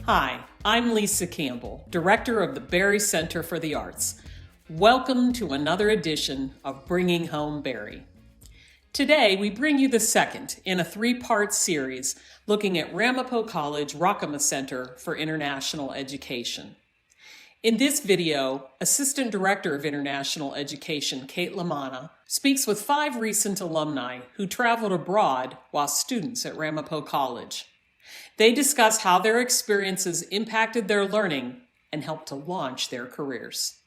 Hi, I'm Lisa Campbell, Director of the Barry Center for the Arts. Welcome to another edition of Bringing Home Barry. Today, we bring you the second in a three-part series looking at Ramapo College Ramapo Center for International Education. In this video, Assistant Director of International Education, Kate Lamanna, speaks with 5 recent alumni who traveled abroad while students at Ramapo College. They discuss how their experiences impacted their learning and helped to launch their careers.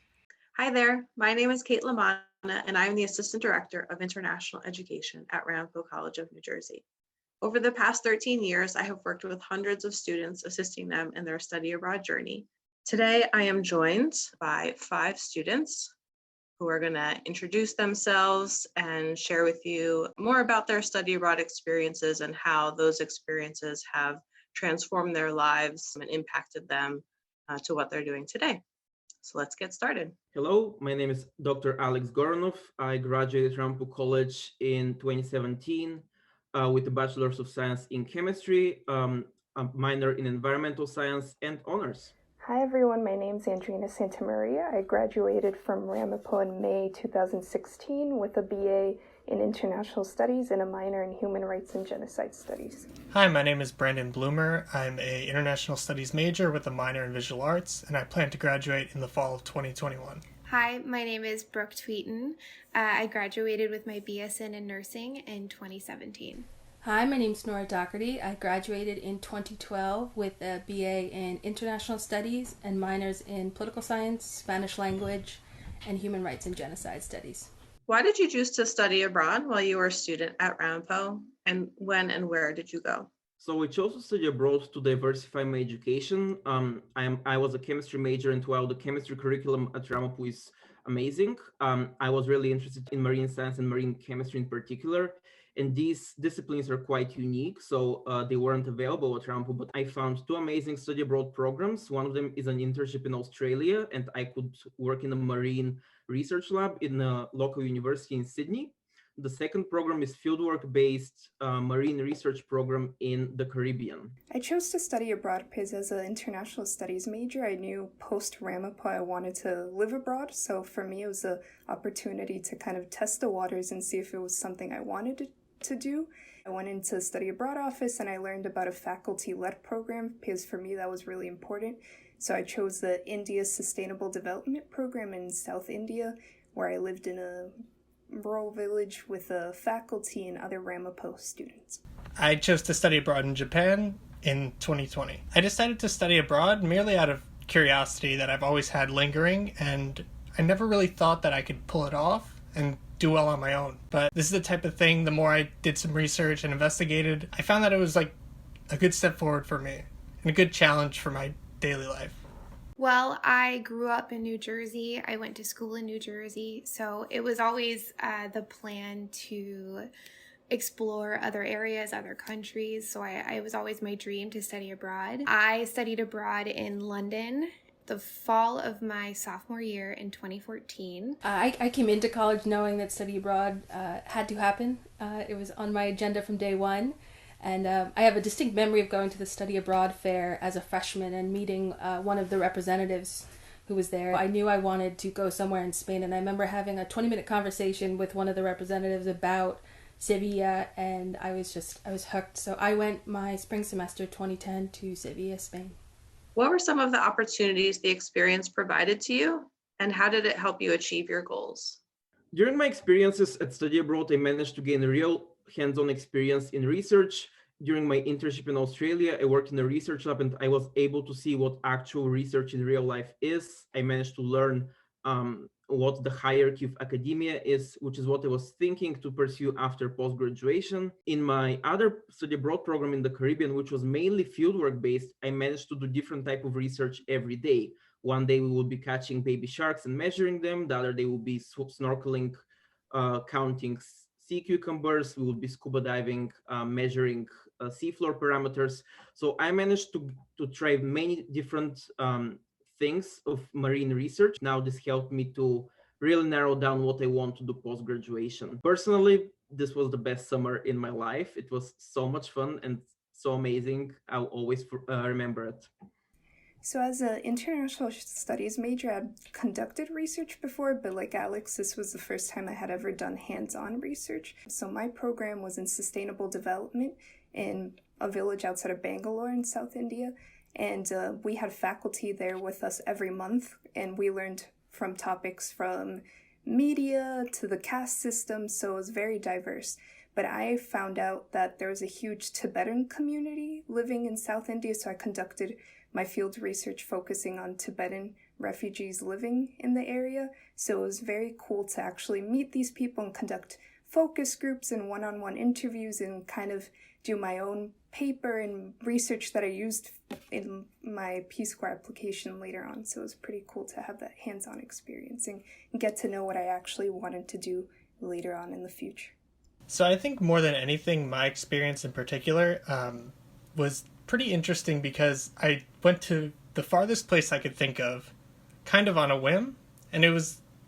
Hi there, my name is Kate Lamanna, and I'm the Assistant Director of International Education at Ramapo College of New Jersey. Over the past 13 years, I have worked with hundreds of students, assisting them in their study abroad journey. Today, I am joined by 5 students who are going to introduce themselves and share with you more about their study abroad experiences and how those experiences have transformed their lives and impacted them to what they're doing today. So let's get started. Hello, my name is Dr. Alex Goranov. I graduated Ramapo College in 2017 with a Bachelor's of Science in Chemistry, a minor in Environmental Science, and honors. Hi everyone, my name is Andreina Santamaria. I graduated from Ramapo in May 2016 with a BA in International Studies and a minor in Human Rights and Genocide Studies. Hi, my name is Blumer. I'm an International Studies major with a minor in Visual Arts, and I plan to graduate in the fall of 2021. Hi, my name is Brook Tweeten. I graduated with my BSN in nursing in 2017. Hi, my name is Nora Dougherty. I graduated in 2012 with a BA in International Studies and minors in Political Science, Spanish Language, and Human Rights and Genocide Studies. Why did you choose to study abroad while you were a student at Ramapo, and when and where did you go? So I chose to study abroad to diversify my education. I was a chemistry major, and while the chemistry curriculum at Ramapo is amazing, I was really interested in marine science and marine chemistry in particular. And these disciplines are quite unique, so they weren't available at Ramapo, but I found 2 amazing study abroad programs. One of them is an internship in Australia, and I could work in a marine research lab in a local university in Sydney. The second program is fieldwork-based marine research program in the Caribbean. I chose to study abroad because as an international studies major, I knew post-Ramapo I wanted to live abroad. So for me, it was an opportunity to kind of test the waters and see if it was something I wanted to do. I went into the study abroad office and I learned about a faculty-led program because for me that was really important. So I chose the India Sustainable Development Program in South India, where I lived in a rural village with a faculty and other Ramapo students. I chose to study abroad in Japan in 2020. I decided to study abroad merely out of curiosity that I've always had lingering, and I never really thought that I could pull it off and do well on my own. But this is the type of thing, the more I did some research and investigated, I found that it was like a good step forward for me and a good challenge for my daily life. Well, I grew up in New Jersey. I went to school in New Jersey, so it was always the plan to explore other areas, other countries. So it was always my dream to study abroad. I studied abroad in London the fall of my sophomore year in 2014. I came into college knowing that study abroad had to happen. It was on my agenda from day one. And I have a distinct memory of going to the study abroad fair as a freshman and meeting one of the representatives who was there. I knew I wanted to go somewhere in Spain, and I remember having a 20-minute conversation with one of the representatives about Sevilla, and I was hooked. So I went my spring semester 2010 to Sevilla, Spain. What were some of the opportunities the experience provided to you, and how did it help you achieve your goals? During my experiences at study abroad, I managed to gain a real hands-on experience in research. During my internship in Australia, I worked in a research lab and I was able to see what actual research in real life is. I managed to learn what the hierarchy of academia is, which is what I was thinking to pursue after post-graduation. In my other study abroad program in the Caribbean, which was mainly fieldwork based, I managed to do different type of research every day. One day we will be catching baby sharks and measuring them. The other day we'll be snorkeling, counting sea cucumbers. We will be scuba diving, measuring seafloor parameters. So I managed to try many different things of marine research. Now this helped me to really narrow down what I want to do post-graduation. Personally, this was the best summer in my life. It was so much fun and so amazing. I'll always remember it. So as an international studies major, I'd conducted research before, but like Alex, this was the first time I had ever done hands-on research. So my program was in sustainable development in a village outside of Bangalore in South India. And we had faculty there with us every month, and we learned from topics from media to the caste system, so it was very diverse. But I found out that there was a huge Tibetan community living in South India, so I conducted my field research focusing on Tibetan refugees living in the area. So it was very cool to actually meet these people and conduct focus groups and one-on-one interviews and kind of do my own paper and research that I used in my Peace Corps application later on. So it was pretty cool to have that hands-on experience and get to know what I actually wanted to do later on in the future. So I think more than anything, my experience in particular was pretty interesting because I went to the farthest place I could think of kind of on a whim, and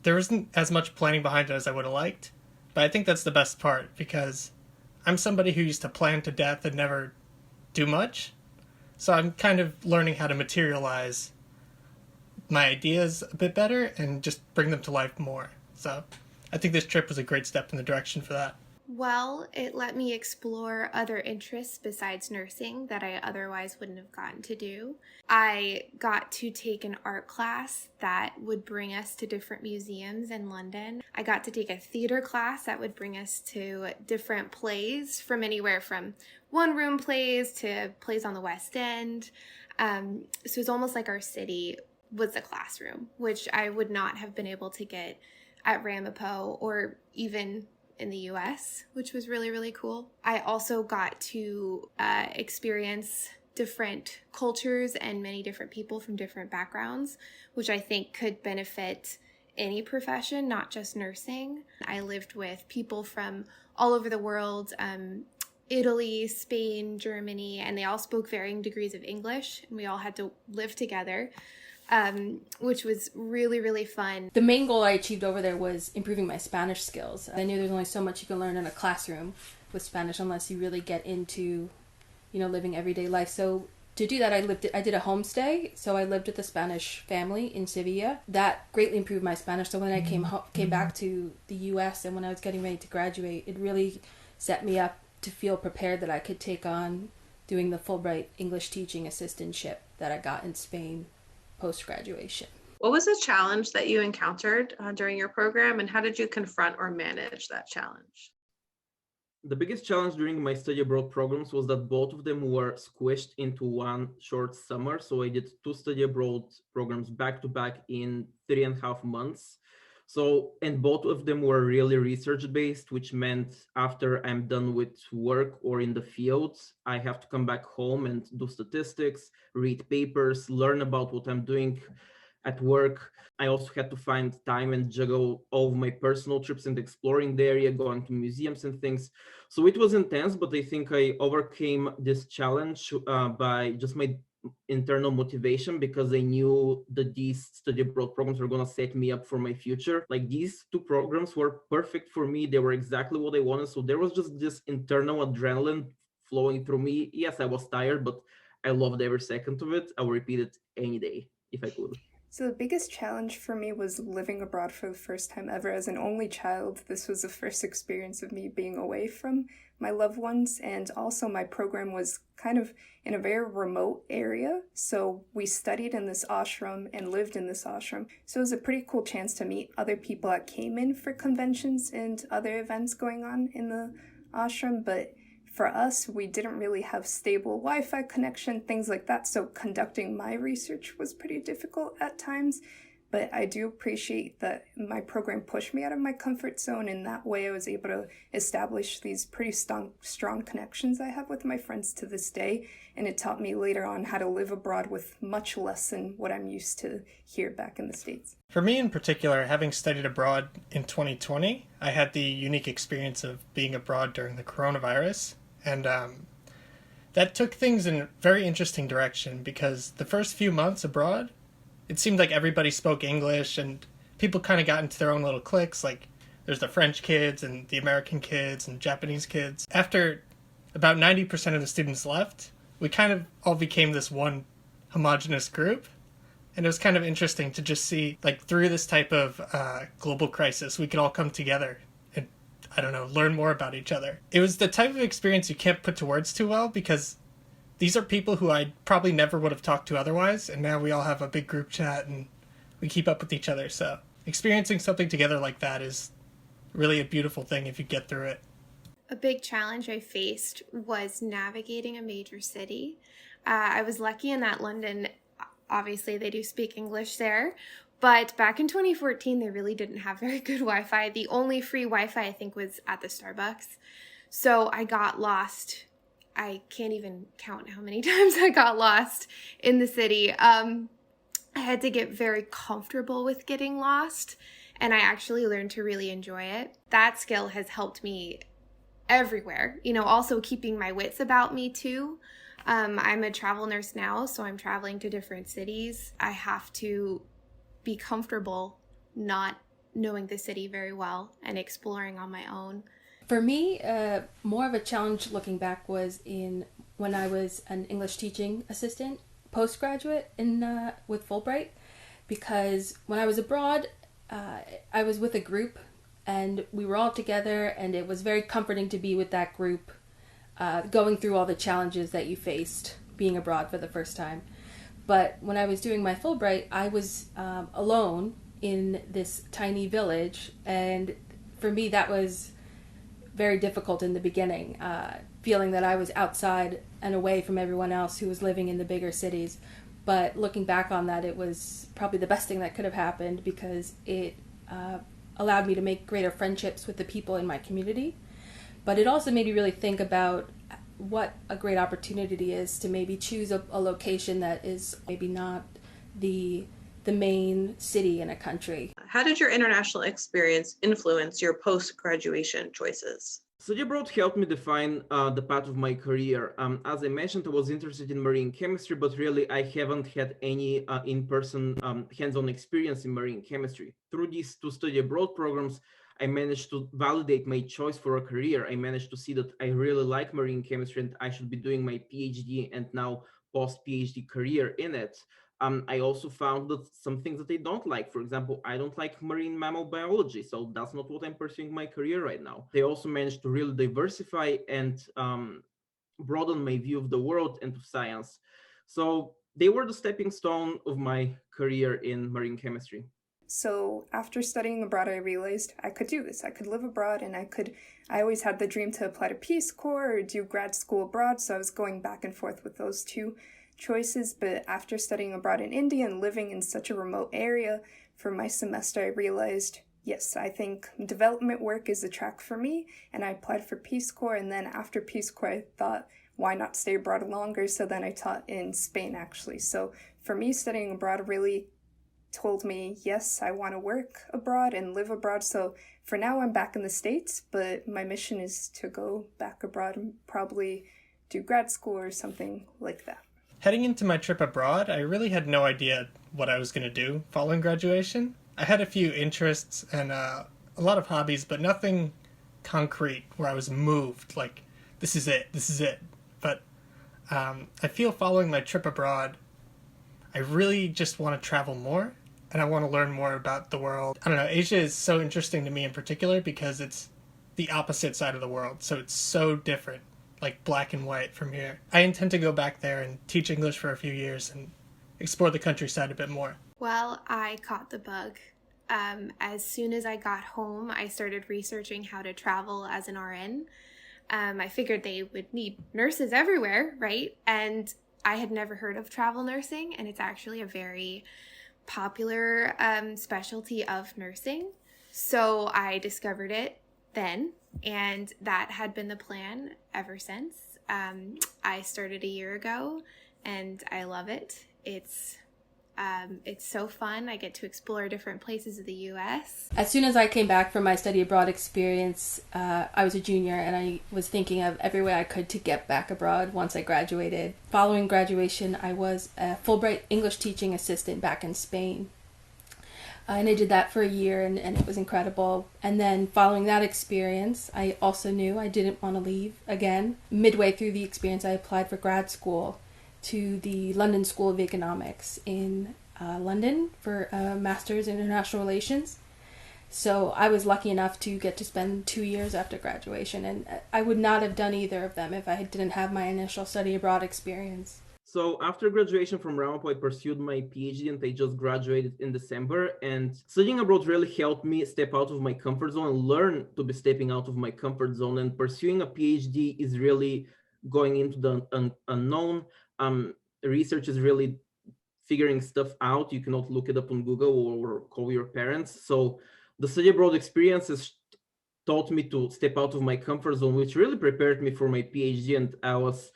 there wasn't as much planning behind it as I would have liked. But I think that's the best part because I'm somebody who used to plan to death and never do much. So I'm kind of learning how to materialize my ideas a bit better and just bring them to life more. So I think this trip was a great step in the direction for that. Well, it let me explore other interests besides nursing that I otherwise wouldn't have gotten to do. I got to take an art class that would bring us to different museums in London. I got to take a theater class that would bring us to different plays from anywhere from one-room plays to plays on the West End. So it's almost like our city was a classroom, which I would not have been able to get at Ramapo or even in the US, which was really, really cool. I also got to experience different cultures and many different people from different backgrounds, which I think could benefit any profession, not just nursing. I lived with people from all over the world, Italy, Spain, Germany, and they all spoke varying degrees of English, and we all had to live together. Which was really, really fun. The main goal I achieved over there was improving my Spanish skills. I knew there's only so much you can learn in a classroom with Spanish unless you really get into, living everyday life. So to do that, I did a homestay. So I lived with a Spanish family in Sevilla. That greatly improved my Spanish. So when I came back to the US and when I was getting ready to graduate, it really set me up to feel prepared that I could take on doing the Fulbright English teaching assistantship that I got in Spain post-graduation. What was a challenge that you encountered during your program, and how did you confront or manage that challenge? The biggest challenge during my study abroad programs was that both of them were squished into one short summer. So I did 2 study abroad programs back to back in 3.5 months. And both of them were really research-based, which meant after I'm done with work or in the field, I have to come back home and do statistics, read papers, learn about what I'm doing at work. I also had to find time and juggle all of my personal trips and exploring the area, going to museums and things. So it was intense, but I think I overcame this challenge by just my internal motivation, because I knew that these study abroad programs were going to set me up for my future. Like, these 2 programs were perfect for me. They were exactly what I wanted. So there was just this internal adrenaline flowing through me. Yes, I was tired, but I loved every second of it. I would repeat it any day if I could. So the biggest challenge for me was living abroad for the first time ever. As an only child, this was the first experience of me being away from my loved ones, and also my program was kind of in a very remote area. So we studied in this ashram and lived in this ashram. So it was a pretty cool chance to meet other people that came in for conventions and other events going on in the ashram, but for us, we didn't really have stable Wi-Fi connection, things like that, so conducting my research was pretty difficult at times. But I do appreciate that my program pushed me out of my comfort zone. In that way, I was able to establish these pretty strong connections I have with my friends to this day. And it taught me later on how to live abroad with much less than what I'm used to here back in the States. For me in particular, having studied abroad in 2020, I had the unique experience of being abroad during the coronavirus. And that took things in a very interesting direction, because the first few months abroad, it seemed like everybody spoke English and people kind of got into their own little cliques. Like, there's the French kids and the American kids and Japanese kids. After about 90% of the students left, we kind of all became this one homogenous group. And it was kind of interesting to just see, like, through this type of global crisis, we could all come together and, I don't know, learn more about each other. It was the type of experience you can't put to words too well, because these are people who I probably never would have talked to otherwise, and now we all have a big group chat and we keep up with each other. So experiencing something together like that is really a beautiful thing if you get through it. A big challenge I faced was navigating a major city. I was lucky in that London, obviously they do speak English there, but back in 2014 they really didn't have very good Wi-Fi. The only free Wi-Fi I think was at the Starbucks. So I got lost. I can't even count how many times I got lost in the city. I had to get very comfortable with getting lost, and I actually learned to really enjoy it. That skill has helped me everywhere. Also keeping my wits about me too. I'm a travel nurse now, so I'm traveling to different cities. I have to be comfortable not knowing the city very well and exploring on my own. For me, more of a challenge looking back was when I was an English teaching assistant, postgraduate with Fulbright, because when I was abroad, I was with a group and we were all together, and it was very comforting to be with that group, going through all the challenges that you faced being abroad for the first time. But when I was doing my Fulbright, I was alone in this tiny village, and for me that was very difficult in the beginning, feeling that I was outside and away from everyone else who was living in the bigger cities. But looking back on that, it was probably the best thing that could have happened, because it allowed me to make greater friendships with the people in my community. But it also made me really think about what a great opportunity is to maybe choose a location that is maybe not the main city in a country. How did your international experience influence your post-graduation choices? Study abroad helped me define the path of my career. As I mentioned, I was interested in marine chemistry, but really I haven't had any in-person hands-on experience in marine chemistry. Through these two study abroad programs, I managed to validate my choice for a career. I managed to see that I really like marine chemistry and I should be doing my PhD and now post-PhD career in it. I also found that some things that I don't like. For example, I don't like marine mammal biology, so that's not what I'm pursuing my career right now. They also managed to really diversify and broaden my view of the world and of science. So they were the stepping stone of my career in marine chemistry. So after studying abroad, I realized I could do this. I could live abroad, and I always had the dream to apply to Peace Corps or do grad school abroad, so I was going back and forth with those two choices. But after studying abroad in India and living in such a remote area for my semester, I realized, yes, I think development work is the track for me, and I applied for Peace Corps. And then after Peace Corps, I thought, why not stay abroad longer? So then I taught in Spain, actually. So for me, studying abroad really told me, yes, I want to work abroad and live abroad. So for now, I'm back in the States, but my mission is to go back abroad and probably do grad school or something like that. Heading into my trip abroad, I really had no idea what I was going to do following graduation. I had a few interests and a lot of hobbies, but nothing concrete where I was moved, like, this is it. But I feel following my trip abroad, I really just want to travel more, and I want to learn more about the world. I don't know, Asia is so interesting to me in particular because it's the opposite side of the world, so it's so different, like black and white from here. I intend to go back there and teach English for a few years and explore the countryside a bit more. Well, I caught the bug. As soon as I got home, I started researching how to travel as an RN. I figured they would need nurses everywhere, right? And I had never heard of travel nursing, and it's actually a very popular specialty of nursing. So I discovered it then, and that had been the plan ever since. I started a year ago, and I love it. It's so fun. I get to explore different places of the U.S. As soon as I came back from my study abroad experience, I was a junior, and I was thinking of every way I could to get back abroad once I graduated. Following graduation, I was a Fulbright English teaching assistant back in Spain. And I did that for a year, and it was incredible. And then following that experience, I also knew I didn't want to leave again. Midway through the experience, I applied for grad school. to the London School of Economics in London for a Master's in International Relations. So I was lucky enough to get to spend 2 years after graduation, and I would not have done either of them if I didn't have my initial study abroad experience. So after graduation from Ramapo, I pursued my PhD and I just graduated in December. And studying abroad really helped me step out of my comfort zone and learn to be stepping out of my comfort zone. And pursuing a PhD is really going into the unknown. Research is really figuring stuff out. You cannot look it up on Google or call your parents. So the study abroad experiences taught me to step out of my comfort zone, which really prepared me for my PhD. And I was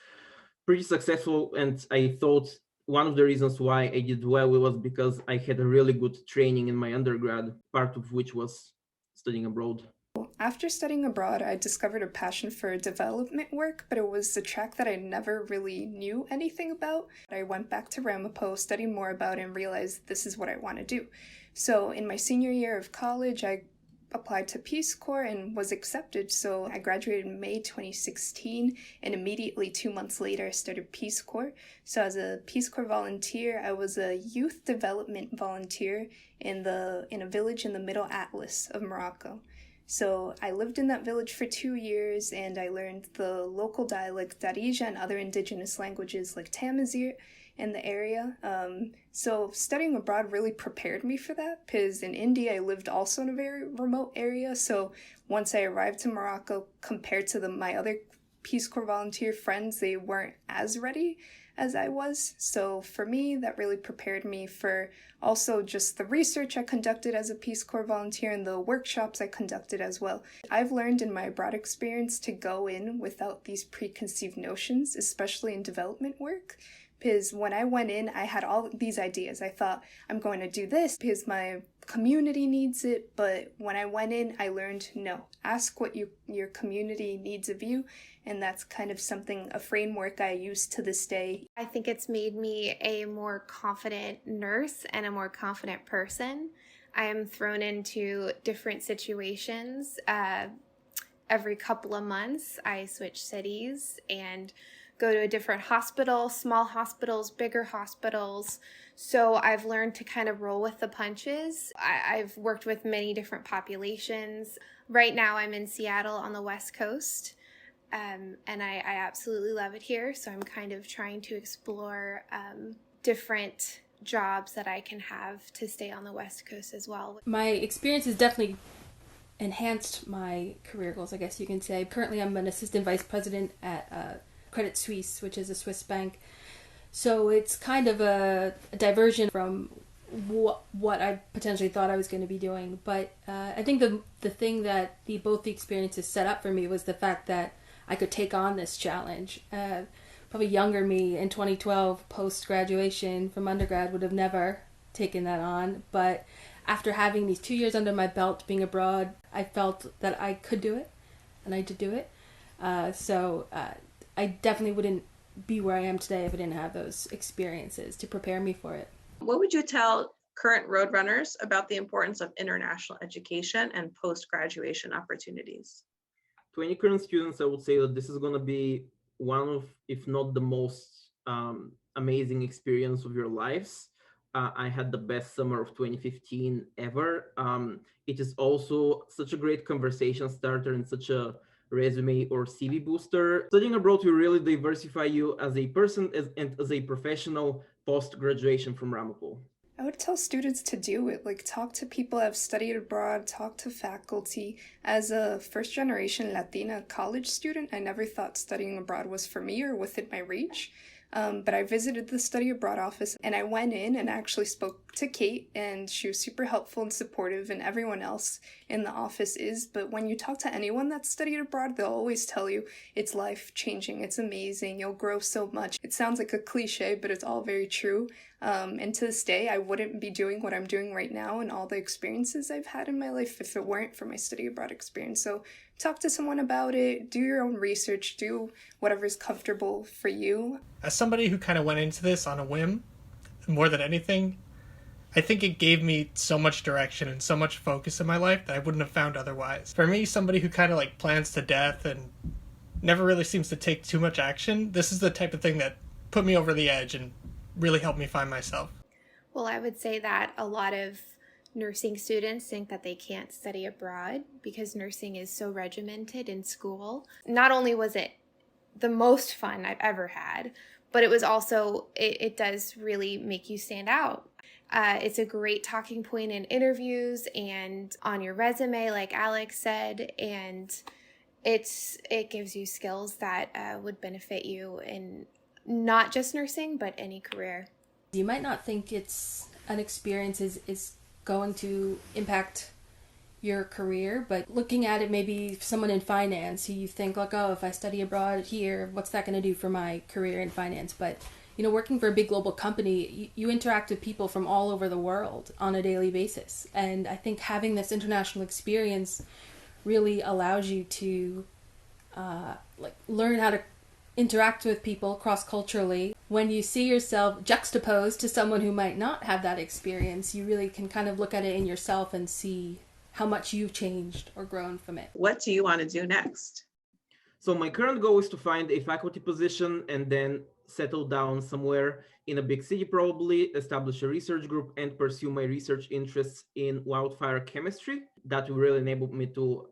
pretty successful. And I thought one of the reasons why I did well was because I had a really good training in my undergrad, part of which was studying abroad. After studying abroad, I discovered a passion for development work, but it was a track that I never really knew anything about. I went back to Ramapo, studied more about it, and realized this is what I want to do. So in my senior year of college, I applied to Peace Corps and was accepted. So I graduated in May 2016, and immediately 2 months later, I started Peace Corps. So as a Peace Corps volunteer, I was a youth development volunteer in a village in the Middle Atlas of Morocco. So I lived in that village for 2 years, and I learned the local dialect Darija and other indigenous languages like Tamazight in the area. So studying abroad really prepared me for that, because in India I lived also in a very remote area. So once I arrived to Morocco, compared to my other Peace Corps volunteer friends, they weren't as ready as I was. So for me, that really prepared me for also just the research I conducted as a Peace Corps volunteer and the workshops I conducted as well. I've learned in my abroad experience to go in without these preconceived notions, especially in development work. Because when I went in, I had all these ideas. I thought, I'm going to do this because my community needs it. But when I went in, I learned, no, ask what your community needs of you. And that's kind of a framework I use to this day. I think it's made me a more confident nurse and a more confident person. I am thrown into different situations. Every couple of months, I switch cities and go to a different hospital, small hospitals, bigger hospitals. So I've learned to kind of roll with the punches. I've worked with many different populations. Right now I'm in Seattle on the West Coast, and I absolutely love it here. So I'm kind of trying to explore different jobs that I can have to stay on the West Coast as well. My experience has definitely enhanced my career goals, I guess you can say. Currently I'm an assistant vice president at Credit Suisse, which is a Swiss bank. So it's kind of a diversion from what I potentially thought I was going to be doing. But I think the thing that both the experiences set up for me was the fact that I could take on this challenge. Probably younger me in 2012, post-graduation from undergrad, would have never taken that on. But after having these 2 years under my belt being abroad, I felt that I could do it, and I did do it. So I definitely wouldn't be where I am today if I didn't have those experiences to prepare me for it. What would you tell current Roadrunners about the importance of international education and post-graduation opportunities? To any current students, I would say that this is going to be one of, if not the most amazing experience of your lives. I had the best summer of 2015 ever. It is also such a great conversation starter and such a resume or CV booster. Studying abroad will really diversify you as a person and as a professional post-graduation from Ramapo. I would tell students to do it, talk to people that have studied abroad, talk to faculty. As a first-generation Latina college student, I never thought studying abroad was for me or within my reach. But I visited the study abroad office, and I went in and actually spoke to Kate, and she was super helpful and supportive, and everyone else in the office is. But when you talk to anyone that's studied abroad, they'll always tell you it's life-changing, it's amazing, you'll grow so much. It sounds like a cliche, but it's all very true. And to this day, I wouldn't be doing what I'm doing right now and all the experiences I've had in my life if it weren't for my study abroad experience. So talk to someone about it, do your own research, do whatever's comfortable for you. As somebody who kind of went into this on a whim, more than anything, I think it gave me so much direction and so much focus in my life that I wouldn't have found otherwise. For me, somebody who kind of plans to death and never really seems to take too much action, this is the type of thing that put me over the edge and really helped me find myself. Well, I would say that a lot of nursing students think that they can't study abroad because nursing is so regimented in school. Not only was it the most fun I've ever had, but it was also, it does really make you stand out. It's a great talking point in interviews and on your resume, like Alex said, and it gives you skills that would benefit you in not just nursing, but any career. You might not think it's an experience is going to impact your career, but looking at it, maybe someone in finance, you think like, oh, if I study abroad here, what's that going to do for my career in finance? But working for a big global company, you interact with people from all over the world on a daily basis. And I think having this international experience really allows you to learn how to interact with people cross-culturally. When you see yourself juxtaposed to someone who might not have that experience, you really can kind of look at it in yourself and see how much you've changed or grown from it. What do you want to do next? So my current goal is to find a faculty position and then settle down somewhere in a big city, probably establish a research group and pursue my research interests in wildfire chemistry. That will really enable me to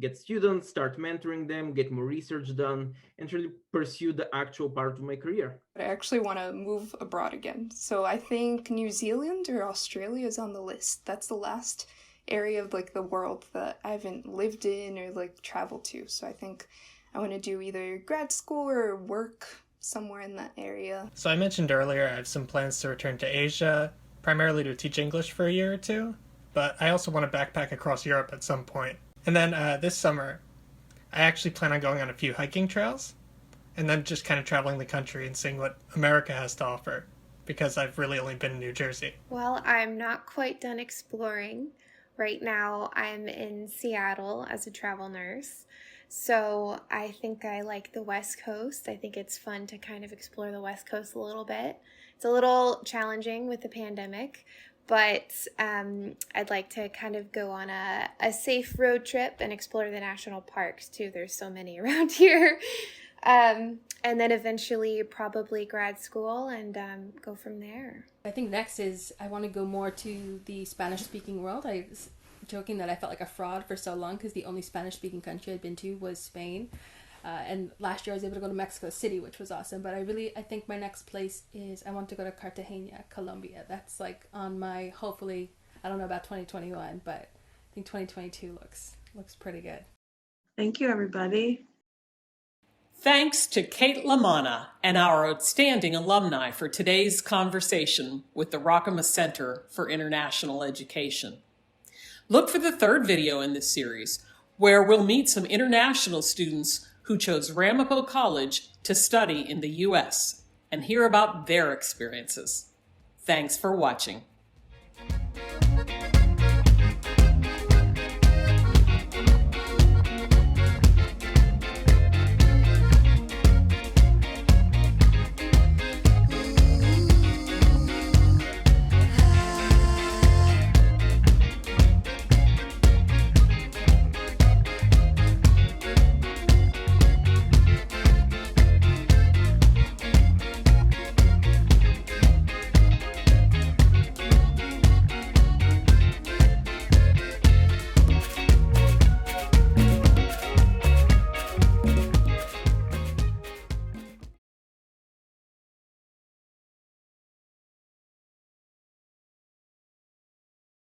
get students, start mentoring them, get more research done, and really pursue the actual part of my career. I actually want to move abroad again. So I think New Zealand or Australia is on the list. That's the last area of the world that I haven't lived in or traveled to. So I think I want to do either grad school or work somewhere in that area. So I mentioned earlier I have some plans to return to Asia, primarily to teach English for a year or two, but I also want to backpack across Europe at some point. And then this summer, I actually plan on going on a few hiking trails, and then just kind of traveling the country and seeing what America has to offer, because I've really only been in New Jersey. Well, I'm not quite done exploring. Right now, I'm in Seattle as a travel nurse. So I think I like the West Coast. I think it's fun to kind of explore the West Coast a little bit. It's a little challenging with the pandemic, but I'd like to kind of go on a safe road trip and explore the national parks too. There's so many around here. And then eventually probably grad school and go from there. I think next is I want to go more to the Spanish-speaking world. I was joking that I felt like a fraud for so long because the only Spanish-speaking country I'd been to was Spain. And last year I was able to go to Mexico City, which was awesome. But I think my next place is I want to go to Cartagena, Colombia. That's on my, hopefully, I don't know about 2021, but I think 2022 looks pretty good. Thank you, everybody. Thanks to Kate Lamanna and our outstanding alumni for today's conversation with the Ramapo Center for International Education. Look for the third video in this series, where we'll meet some international students who chose Ramapo College to study in the U.S. and hear about their experiences. Thanks for watching.